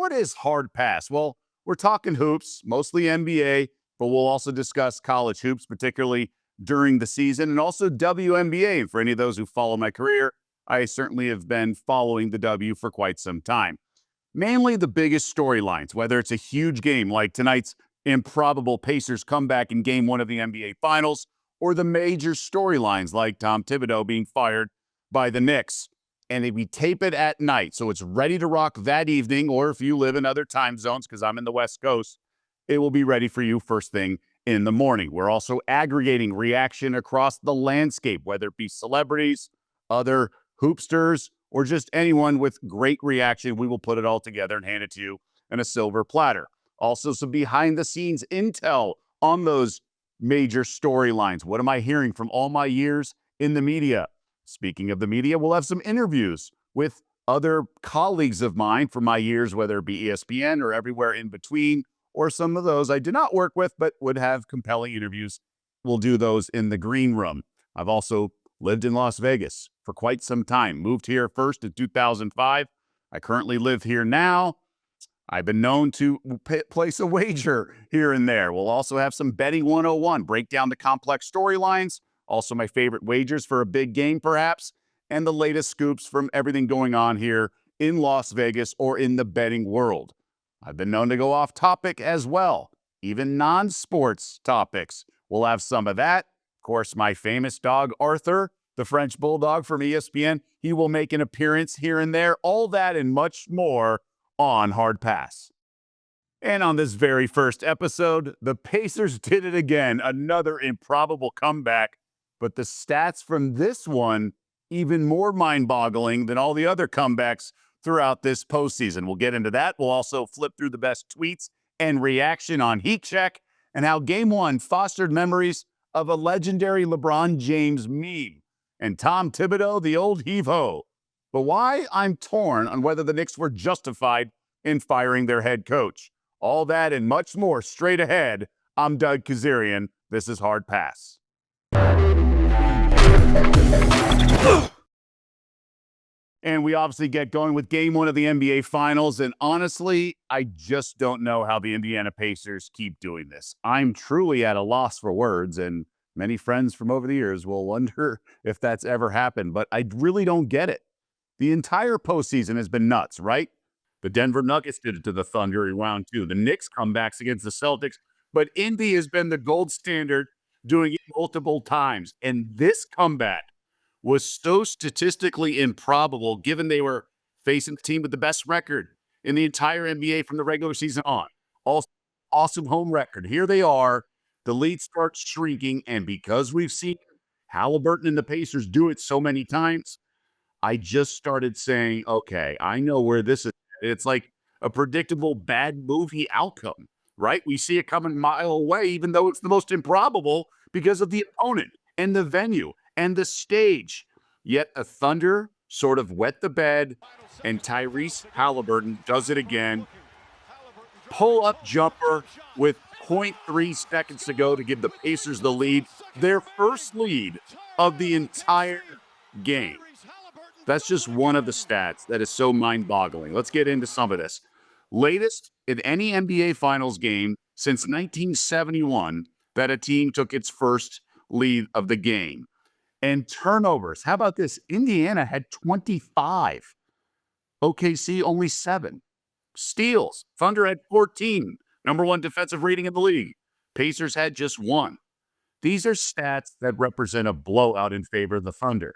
what is hard pass? Well, we're talking hoops, mostly NBA, but we'll also discuss college hoops, particularly during the season, and also WNBA. For any of those who follow my career, I certainly have been following the W for quite some time. Mainly the biggest storylines, whether it's a huge game like tonight's improbable Pacers comeback in Game 1 of the NBA Finals, or the major storylines like Tom Thibodeau being fired by the Knicks. And we tape it at night, so it's ready to rock that evening, or if you live in other time zones, because I'm in the West Coast, it will be ready for you first thing in the morning. We're also aggregating reaction across the landscape, whether it be celebrities, other hoopsters, or just anyone with great reaction. We will put it all together and hand it to you in a silver platter. Also, some behind-the-scenes intel on those major storylines. What am I hearing from all my years in the media? Speaking of the media, we'll have some interviews with other colleagues of mine from my years, whether it be ESPN or everywhere in between, or some of those I did not work with but would have compelling interviews. We'll do those in the green room. I've also lived in Las Vegas for quite some time. Moved here first in 2005. I currently live here now. I've been known to place a wager here and there. We'll also have some betting 101, break down the complex storylines, also my favorite wagers for a big game perhaps, and the latest scoops from everything going on here in Las Vegas or in the betting world. I've been known to go off topic as well, even non-sports topics. We'll have some of that. Of course, my famous dog, Arthur, the French Bulldog from ESPN, he will make an appearance here and there. All that and much more on Hard Pass. And on this very first episode, the Pacers did it again, another improbable comeback. But the stats from this one, even more mind-boggling than all the other comebacks throughout this postseason. We'll get into that. We'll also flip through the best tweets and reaction on Heat Check and how Game 1 fostered memories of a legendary LeBron James meme and Tom Thibodeau, the old heave-ho. But why I'm torn on whether the Knicks were justified in firing their head coach. All that and much more straight ahead. I'm Doug Kezirian. This is Hard Pass. And we obviously get going with Game 1 of the NBA Finals. And honestly, I just don't know how the Indiana Pacers keep doing this. I'm truly at a loss for words, and many friends from over the years will wonder if that's ever happened. But I really don't get it. The entire postseason has been nuts, right? The Denver Nuggets did it to the Thunder in round 2. The Knicks comebacks against the Celtics. But Indy has been the gold standard, doing it multiple times. And this comeback was so statistically improbable, given they were facing the team with the best record in the entire NBA from the regular season on. Also, awesome home record. Here they are. The lead starts shrinking. And because we've seen Haliburton and the Pacers do it so many times, I just started saying, okay, I know where this is. It's like a predictable bad movie outcome, right? We see it coming a mile away, even though it's the most improbable because of the opponent and the venue and the stage. Yet a Thunder sort of wet the bed, and Tyrese Haliburton does it again. Pull-up jumper with 0.3 seconds to go to give the Pacers the lead, their first lead of the entire game. That's just one of the stats that is so mind-boggling. Let's get into some of this. Latest in any NBA Finals game since 1971 that a team took its first lead of the game. And turnovers. How about this? Indiana had 25. OKC only 7. Steals. Thunder had 14. Number 1 defensive rating in the league. Pacers had just 1. These are stats that represent a blowout in favor of the Thunder.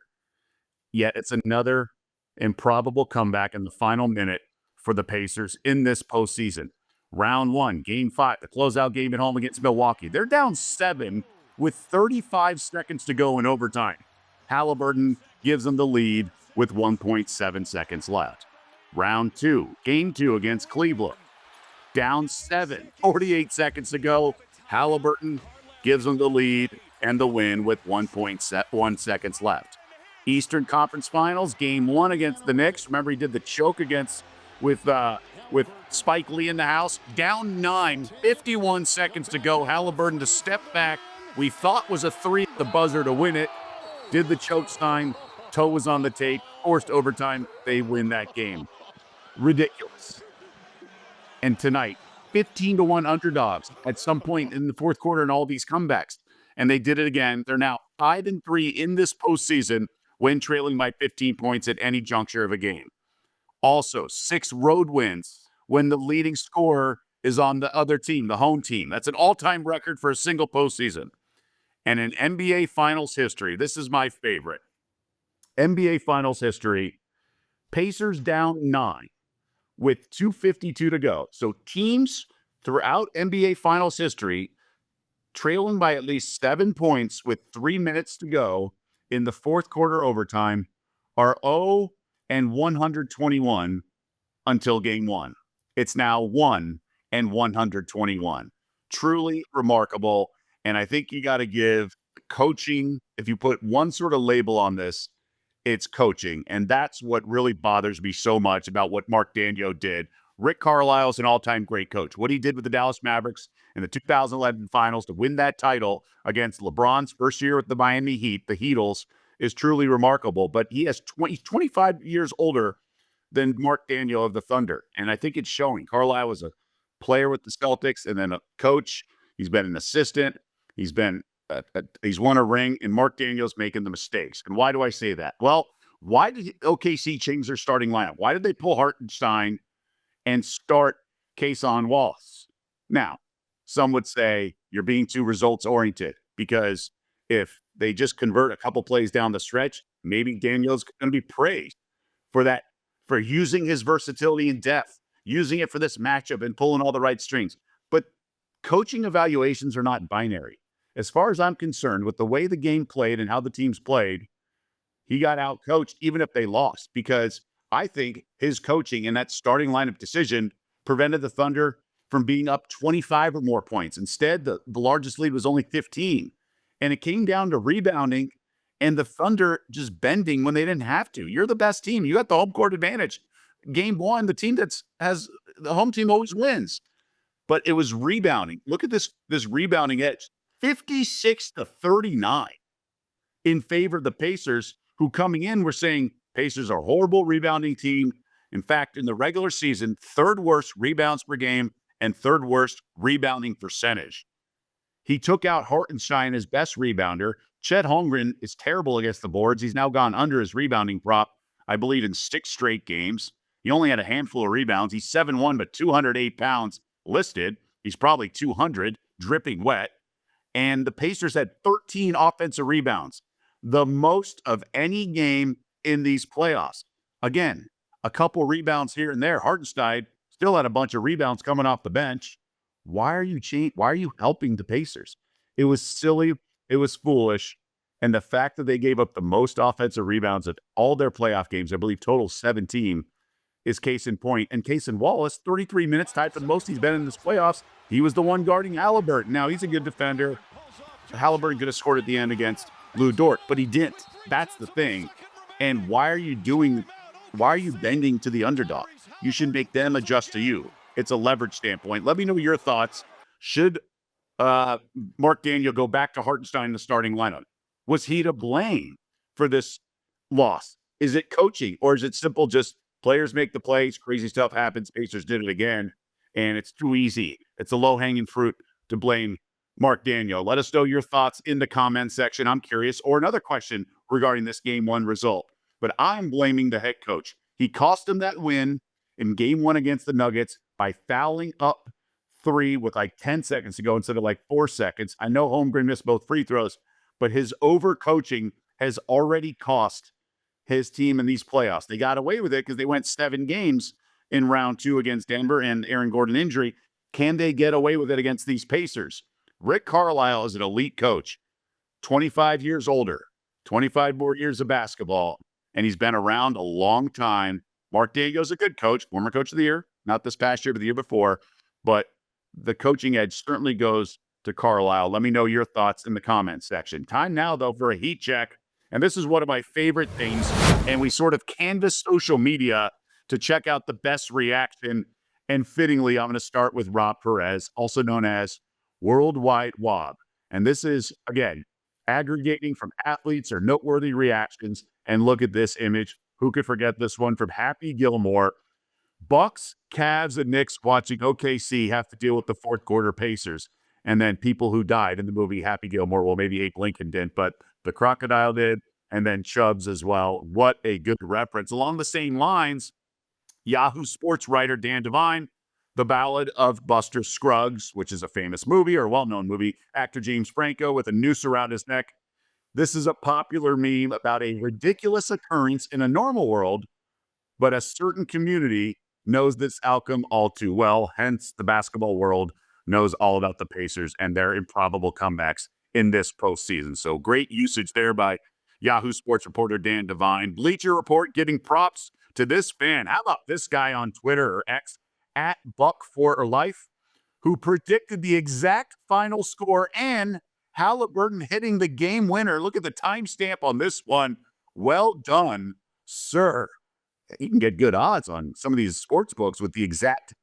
Yet it's another improbable comeback in the final minute for the Pacers in this postseason. Round 1, Game 5, the closeout game at home against Milwaukee. They're down 7 with 35 seconds to go in overtime. Haliburton gives them the lead with 1.7 seconds left. Round 2, Game 2 against Cleveland. Down 7, 48 seconds to go. Haliburton gives them the lead and the win with 1.1 seconds left. Eastern Conference Finals, Game 1 against the Knicks. Remember, he did the choke with Spike Lee in the house. Down 9, 51 seconds to go. Haliburton to step back. We thought was a 3 at the buzzer to win it. Did the choke sign. Toe was on the tape. Forced overtime. They win that game. Ridiculous. And tonight, 15-1 underdogs at some point in the fourth quarter in all these comebacks. And they did it again. They're now 5-3 in this postseason when trailing by 15 points at any juncture of a game. Also, 6 road wins when the leading scorer is on the other team, the home team. That's an all-time record for a single postseason. And in NBA Finals history, this is my favorite. NBA Finals history, Pacers down 9 with 2:52 to go. So teams throughout NBA Finals history trailing by at least 7 points with 3 minutes to go in the fourth quarter overtime are 0 and 121 until game 1. It's now 1 and 121. Truly remarkable. And I think you got to give coaching, if you put one sort of label on this, it's coaching. And that's what really bothers me so much about what Mark Daigneault did. Rick Carlisle is an all-time great coach. What he did with the Dallas Mavericks in the 2011 finals to win that title against LeBron's first year with the Miami Heat, the Heatles, is truly remarkable. But he's 25 years older than Mark Daigneault of the Thunder. And I think it's showing. Carlisle was a player with the Celtics and then a coach. He's been an assistant. He's won a ring, and Mark Daigneault's making the mistakes. And why do I say that? Well, why did OKC change their starting lineup? Why did they pull Hartenstein and start Cason Wallace? Now, some would say you're being too results-oriented because if they just convert a couple plays down the stretch, maybe Daigneault's going to be praised for that, for using his versatility and depth, using it for this matchup and pulling all the right strings. But coaching evaluations are not binary. As far as I'm concerned, with the way the game played and how the teams played, he got out-coached even if they lost, because I think his coaching and that starting lineup decision prevented the Thunder from being up 25 or more points. Instead, the largest lead was only 15. And it came down to rebounding and the Thunder just bending when they didn't have to. You're the best team. You got the home court advantage. Game 1, the team has the home team always wins. But it was rebounding. Look at this rebounding edge. 56-39 in favor of the Pacers, who coming in were saying Pacers are a horrible rebounding team. In fact, in the regular season, 3rd worst rebounds per game and 3rd worst rebounding percentage. He took out Hartenstein as best rebounder. Chet Holmgren is terrible against the boards. He's now gone under his rebounding prop, I believe, in 6 straight games. He only had a handful of rebounds. He's 7'1", but 208 pounds listed. He's probably 200, dripping wet. And the Pacers had 13 offensive rebounds, the most of any game in these playoffs. Again, a couple rebounds here and there. Hartenstein still had a bunch of rebounds coming off the bench. Why are you helping the Pacers? It was silly. It was foolish. And the fact that they gave up the most offensive rebounds at all their playoff games, I believe total 17, is case in point. And Cason Wallace, 33 minutes, tied for the most he's been in this playoffs. He was the one guarding Haliburton. Now, he's a good defender. Haliburton could have scored at the end against Lou Dort, but he didn't. That's the thing. And why are you bending to the underdog? You should make them adjust to you. It's a leverage standpoint. Let me know your thoughts. Should Mark Daigneault go back to Hartenstein in the starting lineup? Was he to blame for this loss? Is it coaching, or is it simple just players make the plays, crazy stuff happens, Pacers did it again, and it's too easy? It's a low-hanging fruit to blame Mark Daigneault. Let us know your thoughts in the comment section. I'm curious. Or another question regarding this Game 1 result. But I'm blaming the head coach. He cost him that win in Game 1 against the Nuggets by fouling up 3 with like 10 seconds to go instead of like 4 seconds. I know Holmgren missed both free throws, but his overcoaching has already cost his team in these playoffs. They got away with it because they went 7 games in round 2 against Denver and Aaron Gordon injury. Can they get away with it against these Pacers? Rick Carlisle is an elite coach, 25 years older, 25 more years of basketball, and he's been around a long time. Mark Daigneault's a good coach, former coach of the year, not this past year, but the year before. But the coaching edge certainly goes to Carlisle. Let me know your thoughts in the comments section. Time now, though, for a heat check. And this is one of my favorite things. And we sort of canvass social media to check out the best reaction. And fittingly, I'm going to start with Rob Perez, also known as Worldwide Wob. And this is, again, aggregating from athletes or noteworthy reactions. And look at this image. Who could forget this one from Happy Gilmore, Bucks, Cavs, and Knicks watching OKC have to deal with the fourth quarter Pacers. And then people who died in the movie Happy Gilmore, well, maybe Abe Lincoln didn't, but the crocodile did, and then Chubbs as well. What a good reference. Along the same lines, Yahoo Sports writer Dan Devine, The Ballad of Buster Scruggs, which is a famous movie or a well-known movie, actor James Franco with a noose around his neck. This is a popular meme about a ridiculous occurrence in a normal world, but a certain community knows this outcome all too well. Hence, the basketball world knows all about the Pacers and their improbable comebacks in this postseason. So great usage there by Yahoo Sports reporter Dan Devine. Bleacher Report giving props to this fan. How about this guy on Twitter or X at Buck4Life, who predicted the exact final score and Haliburton hitting the game winner. Look at the timestamp on this one. Well done, sir. You can get good odds on some of these sports books with the exact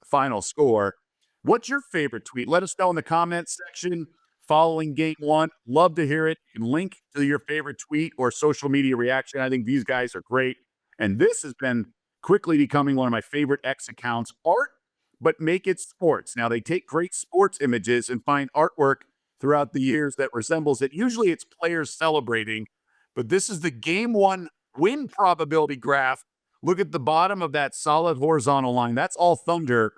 final score. What's your favorite tweet? Let us know in the comments section following game one. Love to hear it. You can link to your favorite tweet or social media reaction. I think these guys are great. And this has been quickly becoming one of my favorite X accounts. Art, but make it sports. Now, they take great sports images and find artwork throughout the years that resembles it. Usually it's players celebrating, but this is the game one win probability graph. Look at the bottom of that solid horizontal line. That's all Thunder,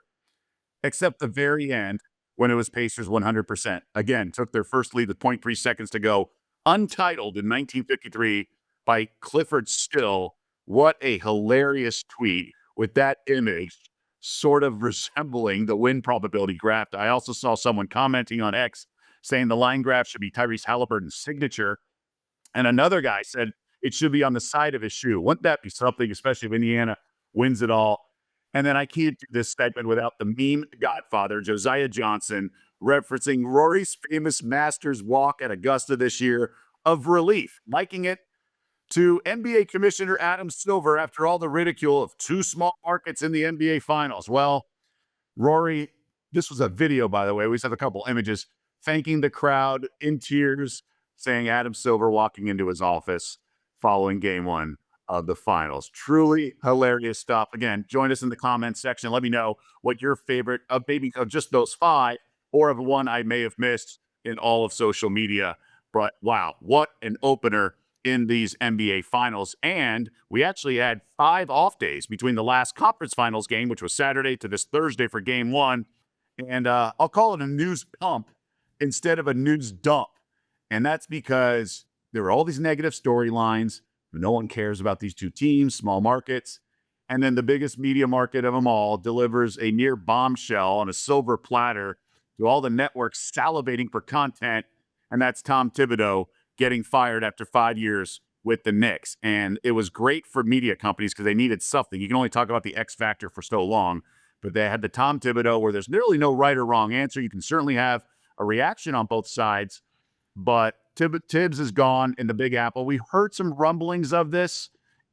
except the very end when it was Pacers 100%. Again, took their first lead with 0.3 seconds to go, untitled in 1953 by Clifford Still. What a hilarious tweet with that image sort of resembling the win probability graph. I also saw someone commenting on X saying the line graph should be Tyrese Haliburton's signature. And another guy said it should be on the side of his shoe. Wouldn't that be something, especially if Indiana wins it all? And then I can't do this segment without the meme godfather, Josiah Johnson, referencing Rory's famous Masters walk at Augusta this year of relief, liking it to NBA Commissioner Adam Silver after all the ridicule of two small markets in the NBA Finals. Well, Rory, this was a video, by the way. We just have a couple images thanking the crowd in tears, saying Adam Silver walking into his office following game one of the finals. Truly hilarious stuff. Again, join us in the comments section. Let me know what your favorite of maybe of just those five or of one I may have missed in all of social media. But wow, what an opener in these NBA finals. And we actually had 5 off days between the last conference finals game, which was Saturday, to this Thursday for game one. And I'll call it a news pump instead of a news dump. And that's because there were all these negative storylines. No one cares about these two teams, small markets. And then the biggest media market of them all delivers a near bombshell on a silver platter to all the networks salivating for content. And that's Tom Thibodeau getting fired after 5 years with the Knicks. And it was great for media companies because they needed something. You can only talk about the X factor for so long, but they had the Tom Thibodeau where there's nearly no right or wrong answer. You can certainly have a reaction on both sides, but Tibbs is gone in the Big Apple. We heard some rumblings of this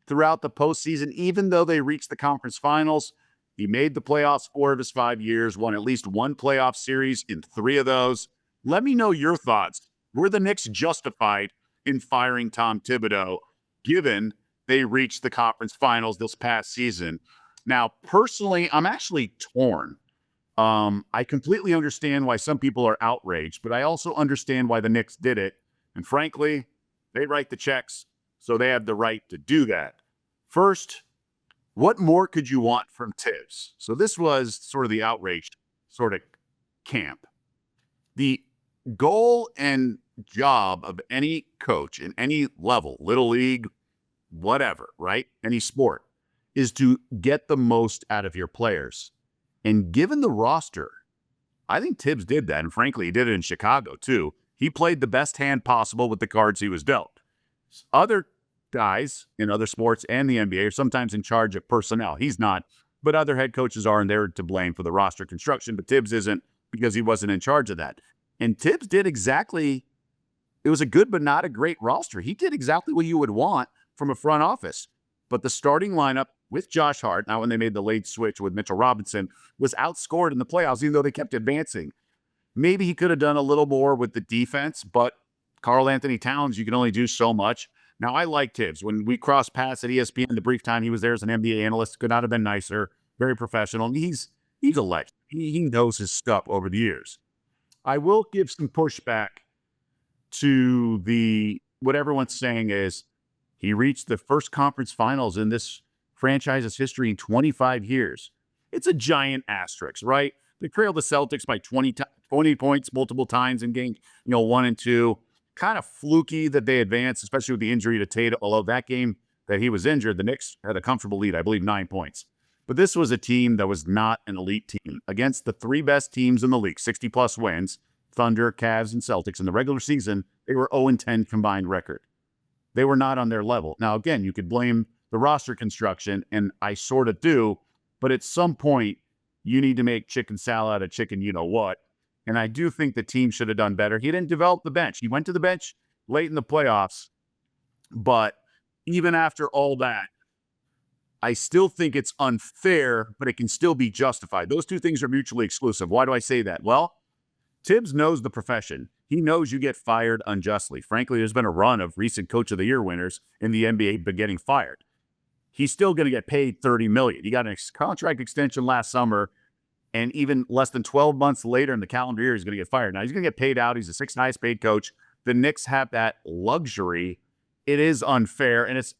throughout the postseason, even though they reached the conference finals. He made the playoffs 4 of his 5 years, won at least one playoff series in 3 of those. Let me know your thoughts. Were the Knicks justified in firing Tom Thibodeau, given they reached the conference finals this past season? Now, personally, I'm actually torn. I completely understand why some people are outraged, but I also understand why the Knicks did it. And frankly, they write the checks, so they have the right to do that. First, what more could you want from Tibbs? So this was sort of the outraged sort of camp. The goal and job of any coach in any level, little league, whatever, right? Any sport, is to get the most out of your players. And given the roster, I think Tibbs did that. And frankly, he did it in Chicago too. He played the best hand possible with the cards he was dealt. Other guys in other sports and the NBA are sometimes in charge of personnel. He's not, but other head coaches are, and they're to blame for the roster construction. But Tibbs isn't, because he wasn't in charge of that. And Tibbs did exactly, it was a good but not a great roster. He did exactly what you would want from a front office. But the starting lineup with Josh Hart, now when they made the late switch with Mitchell Robinson, was outscored in the playoffs, even though they kept advancing. Maybe he could have done a little more with the defense, but Karl Anthony Towns, you can only do so much. Now, I like Tibbs. When we crossed paths at ESPN, the brief time he was there as an NBA analyst, could not have been nicer. very professional. And he's a legend. He knows his stuff over the years. I will give some pushback to the what everyone's saying is he reached the first conference finals in this franchise's history in 25 years. It's a giant asterisk, right? They trailed the Celtics by 20 points multiple times in game, 1 and 2. Kind of fluky that they advanced, especially with the injury to Tatum. Although that game that he was injured, the Knicks had a comfortable lead, I believe 9 points. But this was a team that was not an elite team against the three best teams in the league, 60-plus wins, Thunder, Cavs, and Celtics. In the regular season, they were 0-10 combined record. They were not on their level. Now, again, you could blame the roster construction, and I sort of do, but at some point, you need to make chicken salad out of chicken you-know-what. And I do think the team should have done better. He didn't develop the bench. He went to the bench late in the playoffs, but even after all that, I still think it's unfair, but it can still be justified. Those two things are mutually exclusive. Why do I say that? Well, Tibbs knows the profession. He knows you get fired unjustly. Frankly, there's been a run of recent Coach of the Year winners in the NBA but getting fired. He's still going to get paid $30 million. He got a contract extension last summer, and even less than 12 months later in the calendar year, he's going to get fired. Now, he's going to get paid out. He's the sixth highest paid coach. The Knicks have that luxury. It is unfair, and it's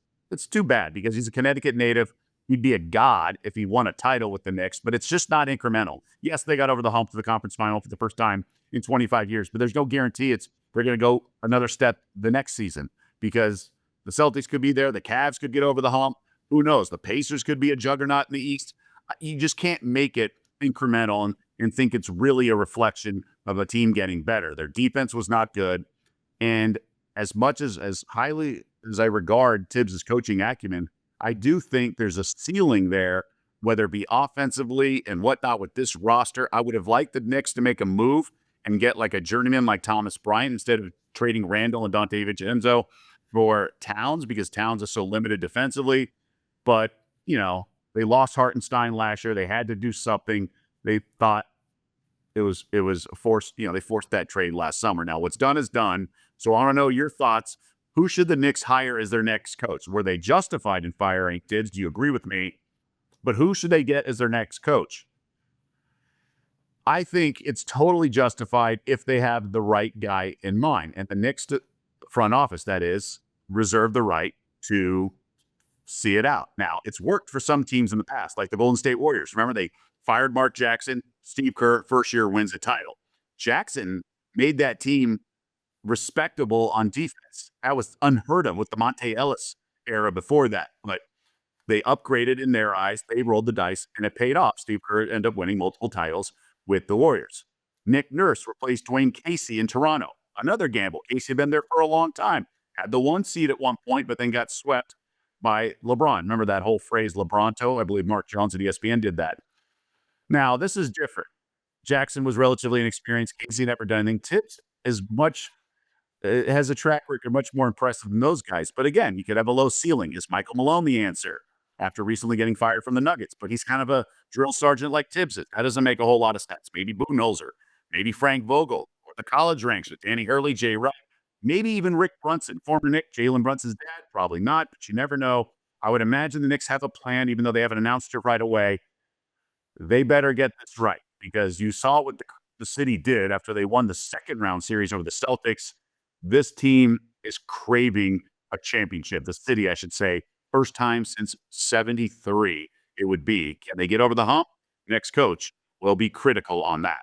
too bad because he's a Connecticut native. He'd be a god if he won a title with the Knicks, but it's just not incremental. Yes, they got over the hump to the conference final for the first time in 25 years, but there's no guarantee they're going to go another step the next season because the Celtics could be there. The Cavs could get over the hump. Who knows? The Pacers could be a juggernaut in the East. You just can't make it incremental and think it's really a reflection of a team getting better. Their defense was not good. And as much as highly as I regard Tibbs' coaching acumen, I do think there's a ceiling there, whether it be offensively and whatnot with this roster. I would have liked the Knicks to make a move and get like a journeyman like Thomas Bryant instead of trading Randall and Dante DiVincenzo for Towns because Towns is so limited defensively. But, they lost Hartenstein last year. They had to do something. They thought it was forced, they forced that trade last summer. Now, what's done is done. So I want to know your thoughts. Who should the Knicks hire as their next coach? Were they justified in firing Tibbs? Do you agree with me? But who should they get as their next coach? I think it's totally justified if they have the right guy in mind. And the Knicks front office, that is, reserve the right to see it out. Now, it's worked for some teams in the past, like the Golden State Warriors. Remember, they fired Mark Jackson. Steve Kerr, first year, wins a title. Jackson made that team respectable on defense. That was unheard of with the Monte Ellis era before that. But they upgraded in their eyes. They rolled the dice, and it paid off. Steve Kerr ended up winning multiple titles with the Warriors. Nick Nurse replaced Dwayne Casey in Toronto. Another gamble. Casey had been there for a long time. Had the 1 seed at one point, but then got swept by LeBron. Remember that whole phrase, LeBronto? I believe Mark Jones at ESPN did that. Now, this is different. Jackson was relatively inexperienced. Casey never done anything. Tibbs is has a track record much more impressive than those guys. But again, you could have a low ceiling. Is Michael Malone the answer after recently getting fired from the Nuggets? But he's kind of a drill sergeant like Tibbs is. That doesn't make a whole lot of sense. Maybe Budenholzer, maybe Frank Vogel, or the college ranks with Danny Hurley, Jay Wright, maybe even Rick Brunson, former Knick, Jalen Brunson's dad. Probably not, but you never know. I would imagine the Knicks have a plan, even though they haven't announced it right away. They better get this right because you saw what the city did after they won the second round series over the Celtics. This team is craving a championship. The city, I should say, first time since 73 it would be. Can they get over the hump? Next coach will be critical on that.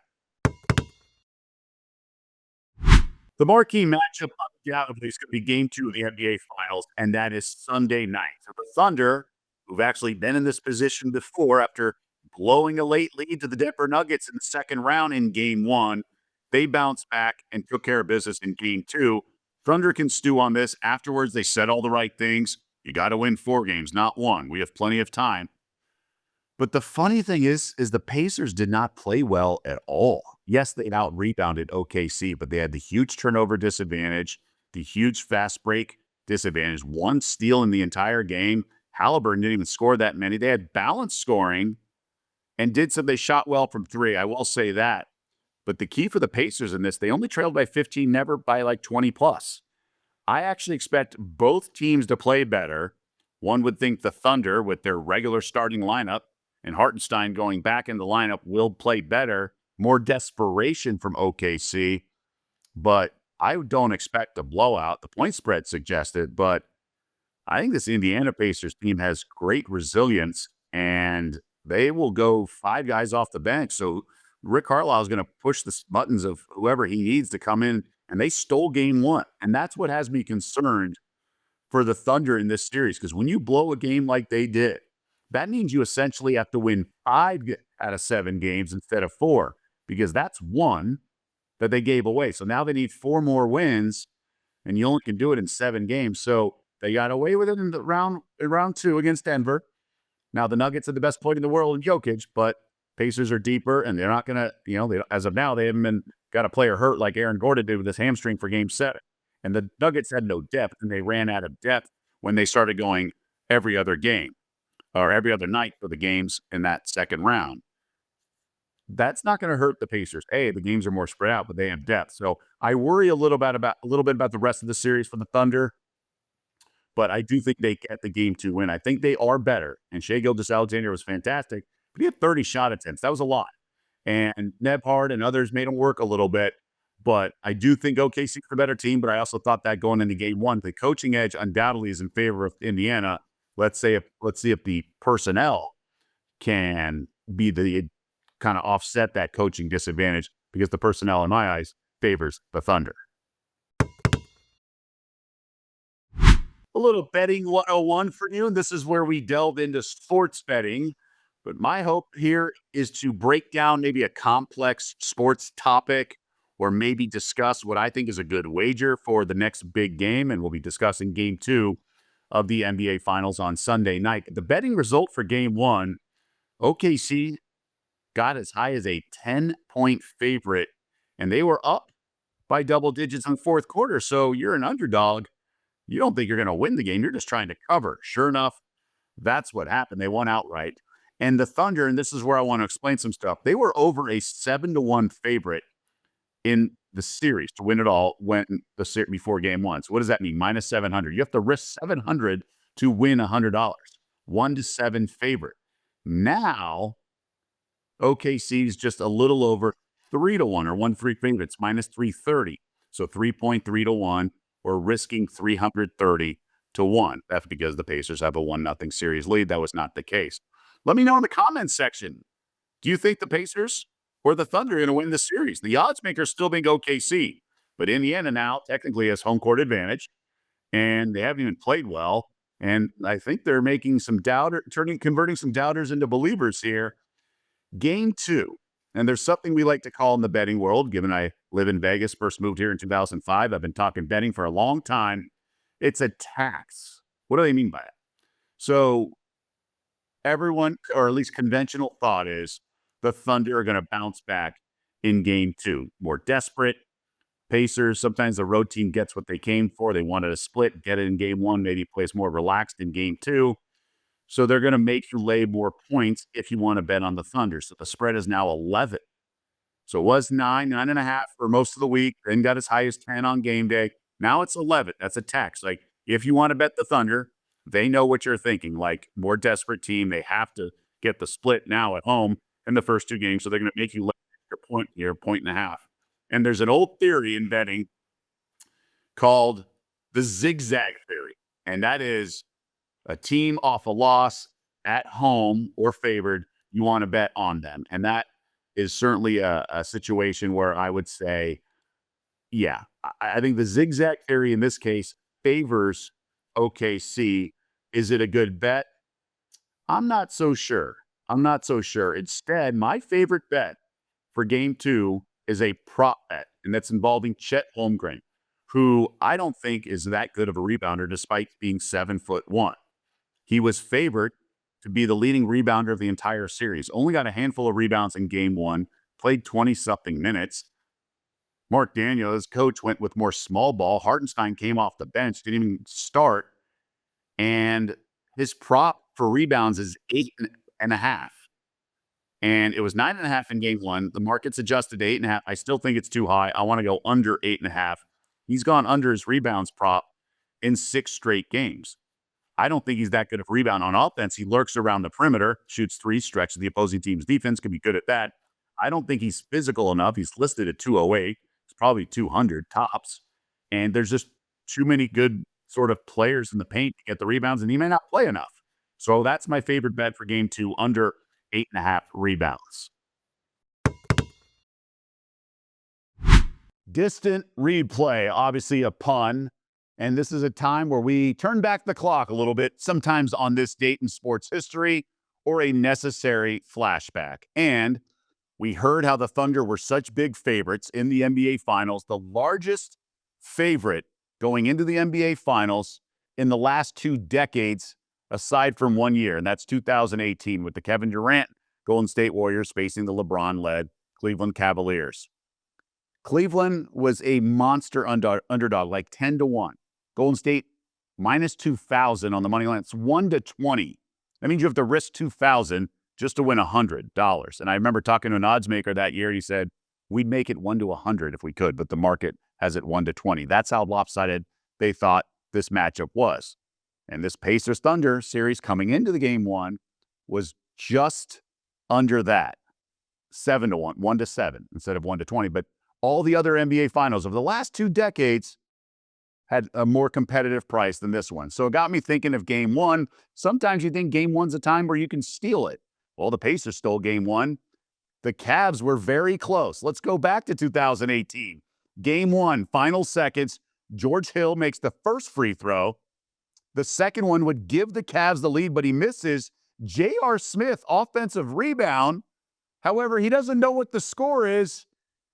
The marquee matchup undoubtedly is going to be game 2 of the NBA Finals, and that is Sunday night. So the Thunder, who've actually been in this position before after blowing a late lead to the Denver Nuggets in the second round in game 1, they bounced back and took care of business in game 2. Thunder can stew on this. Afterwards, they said all the right things. You got to win 4 games, not 1. We have plenty of time. But the funny thing is the Pacers did not play well at all. Yes, they out-rebounded OKC, but they had the huge turnover disadvantage, the huge fast break disadvantage, 1 steal in the entire game. Haliburton didn't even score that many. They had balanced scoring and they shot well from 3. I will say that. But the key for the Pacers in this, they only trailed by 15, never by like 20 plus. I actually expect both teams to play better. One would think the Thunder with their regular starting lineup and Hartenstein going back in the lineup will play better. More desperation from OKC, but I don't expect a blowout. The point spread suggested, but I think this Indiana Pacers team has great resilience, and they will go 5 guys off the bench. So Rick Carlisle is going to push the buttons of whoever he needs to come in, and they stole game 1. And that's what has me concerned for the Thunder in this series, because when you blow a game like they did, that means you essentially have to win 5 out of 7 games instead of 4, because that's 1 that they gave away. So now they need 4 more wins, and you only can do it in 7 games. So they got away with it in round 2 against Denver. Now the Nuggets are the best player in the world in Jokic, but Pacers are deeper, and they're not going to, as of now, they haven't got a player hurt like Aaron Gordon did with his hamstring for game 7. And the Nuggets had no depth, and they ran out of depth when they started going every other game or every other night for the games in that second round. That's not going to hurt the Pacers. The games are more spread out, but they have depth. So I worry a little bit about the rest of the series for the Thunder, but I do think they get the game 2 win. I think they are better. And Shai Gilgeous-Alexander was fantastic, but he had 30 shot attempts. That was a lot. And Nebhard and others made him work a little bit. But I do think OKC's the better team, but I also thought that going into game 1, the coaching edge undoubtedly is in favor of Indiana. Let's see if the personnel can be the kind of offset that coaching disadvantage, because the personnel, in my eyes, favors the Thunder. A little betting 101 for you, and this is where we delve into sports betting. But my hope here is to break down maybe a complex sports topic, or maybe discuss what I think is a good wager for the next big game. And we'll be discussing game 2 of the NBA Finals on Sunday night. The betting result for game 1, OKC got as high as a 10-point favorite, and they were up by double digits in the fourth quarter. So you're an underdog. You don't think you're going to win the game. You're just trying to cover. Sure enough, that's what happened. They won outright. And the Thunder, and this is where I want to explain some stuff, they were over a 7-1 favorite in the series to win it all before game 1. So what does that mean? Minus 700. You have to risk 700 to win $100. 1-7 favorite. Now, OKC is just a little over 3-1 or 1-3 favorites, minus 330. So 3.3-1, or risking 330-1. That's because the Pacers have a 1-0 series lead. That was not the case. Let me know in the comments section. Do you think the Pacers or the Thunder are going to win the series? The odds makers still think OKC, but Indiana now technically has home court advantage, and they haven't even played well. And I think they're making some converting some doubters into believers here. Game 2, and there's something we like to call in the betting world, given I live in Vegas, first moved here in 2005. I've been talking betting for a long time. It's a tax. What do they mean by it? So everyone, or at least conventional thought, is the Thunder are going to bounce back in game 2. More desperate. Pacers, sometimes the road team gets what they came for. They wanted a split, get it in game 1, maybe plays more relaxed in game 2. So they're going to make you lay more points if you want to bet on the Thunder. So the spread is now 11. So it was 9.5 for most of the week, then got as high as 10 on game day. Now it's 11. That's a tax. Like, if you want to bet the Thunder, they know what you're thinking. Like, more desperate team, they have to get the split now at home in the first 2 games. So they're going to make you lay your point and a half. And there's an old theory in betting called the zigzag theory. And that is a team off a loss at home or favored, you want to bet on them. And that is certainly a situation where I would say, yeah, I think the zigzag theory in this case favors OKC. Is it a good bet? I'm not so sure. Instead, my favorite bet for game 2 is a prop bet, and that's involving Chet Holmgren, who I don't think is that good of a rebounder despite being 7'1". He was favored to be the leading rebounder of the entire series. Only got a handful of rebounds in game 1, played 20-something minutes. Mark Daniel, his coach, went with more small ball. Hartenstein came off the bench, didn't even start. And his prop for rebounds is 8.5. And it was 9.5 in game 1. The market's adjusted to 8.5. I still think it's too high. I want to go under 8.5. He's gone under his rebounds prop in 6 straight games. I don't think he's that good of a rebound on offense. He lurks around the perimeter, shoots three, stretches the opposing team's defense, can be good at that. I don't think he's physical enough. He's listed at 208. It's probably 200 tops. And there's just too many good sort of players in the paint to get the rebounds, and he may not play enough. So that's my favorite bet for game 2, under 8.5 rebounds. Distant replay, obviously a pun. And this is a time where we turn back the clock a little bit, sometimes on this date in sports history, or a necessary flashback. And we heard how the Thunder were such big favorites in the NBA Finals, the largest favorite going into the NBA Finals in the last 2 decades, aside from 1 year, and that's 2018 with the Kevin Durant Golden State Warriors facing the LeBron-led Cleveland Cavaliers. Cleveland was a monster underdog, like 10-1. Golden State minus 2,000 on the money line. It's 1-20. That means you have to risk 2,000 just to win $100. And I remember talking to an odds maker that year. He said, we'd make it 1-100 if we could, but the market has it 1-20. That's how lopsided they thought this matchup was. And this Pacers Thunder series coming into the game 1 was just under that. 7-1, 1-7 instead of 1-20. But all the other NBA finals of the last 2 decades had a more competitive price than this one. So it got me thinking of game 1. Sometimes you think game 1's a time where you can steal it. Well, the Pacers stole game 1. The Cavs were very close. Let's go back to 2018. Game 1, final seconds. George Hill makes the first free throw. The second one would give the Cavs the lead, but he misses. J.R. Smith, offensive rebound. However, he doesn't know what the score is.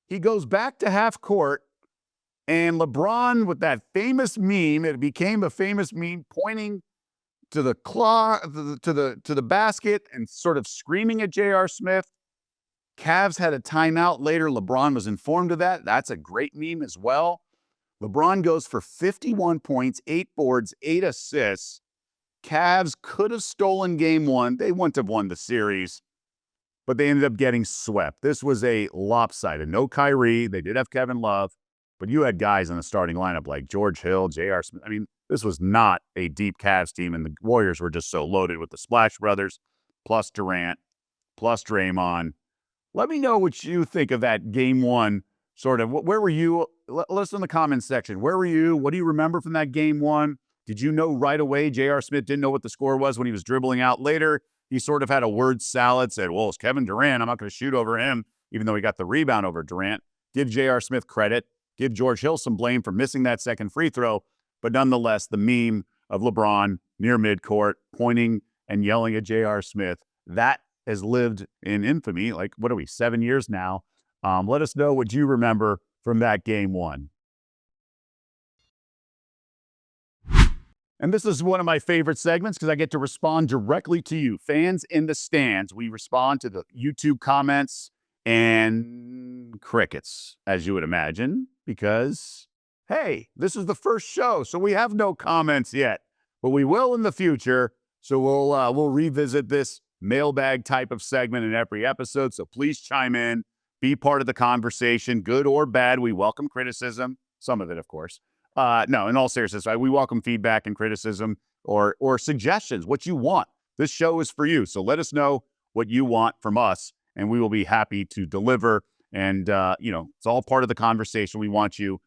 He goes back to half court. And LeBron, with that famous meme, it became a famous meme, pointing to the to the basket and sort of screaming at J.R. Smith. Cavs had a timeout later. LeBron was informed of that. That's a great meme as well. LeBron goes for 51 points, 8 boards, 8 assists. Cavs could have stolen game 1. They wouldn't have won the series, but they ended up getting swept. This was a lopsided. No Kyrie. They did have Kevin Love. But you had guys in the starting lineup like George Hill, J.R. Smith. I mean, this was not a deep Cavs team, and the Warriors were just so loaded with the Splash Brothers, plus Durant, plus Draymond. Let me know what you think of that game 1. Sort of, where were you? Let us know in the comments section. Where were you? What do you remember from that game 1? Did you know right away J.R. Smith didn't know what the score was when he was dribbling out later? He sort of had a word salad, said, well, it's Kevin Durant. I'm not going to shoot over him, even though he got the rebound over Durant. Give J.R. Smith credit. Give George Hill some blame for missing that second free throw. But nonetheless, the meme of LeBron near midcourt pointing and yelling at J.R. Smith, that has lived in infamy. Like, what are we, 7 years now? Let us know what you remember from that game 1. And this is one of my favorite segments because I get to respond directly to you, fans in the stands. We respond to the YouTube comments and crickets, as you would imagine, because, hey, this is the first show, so we have no comments yet, but we will in the future. So we'll revisit this mailbag type of segment in every episode. So please chime in, be part of the conversation, good or bad. We welcome criticism, some of it, of course. No, in all seriousness, we welcome feedback and criticism or suggestions, what you want. This show is for you, so let us know what you want from us, and we will be happy to deliver. And, it's all part of the conversation. We want you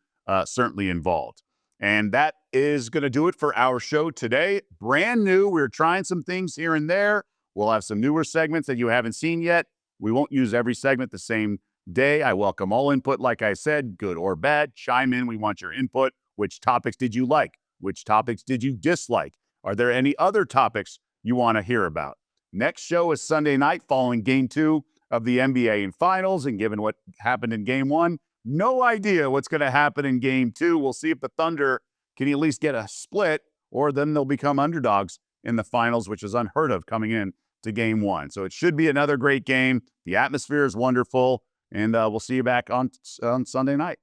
certainly involved. And that is going to do it for our show today. Brand new. We're trying some things here and there. We'll have some newer segments that you haven't seen yet. We won't use every segment the same day. I welcome all input. Like I said, good or bad, chime in. We want your input. Which topics did you like? Which topics did you dislike? Are there any other topics you want to hear about? Next show is Sunday night following game 2 of the NBA in finals. And given what happened in game 1, no idea what's going to happen in game 2. We'll see if the Thunder can at least get a split, or then they'll become underdogs in the finals, which is unheard of coming in to game 1. So it should be another great game. The atmosphere is wonderful, and we'll see you back on Sunday night.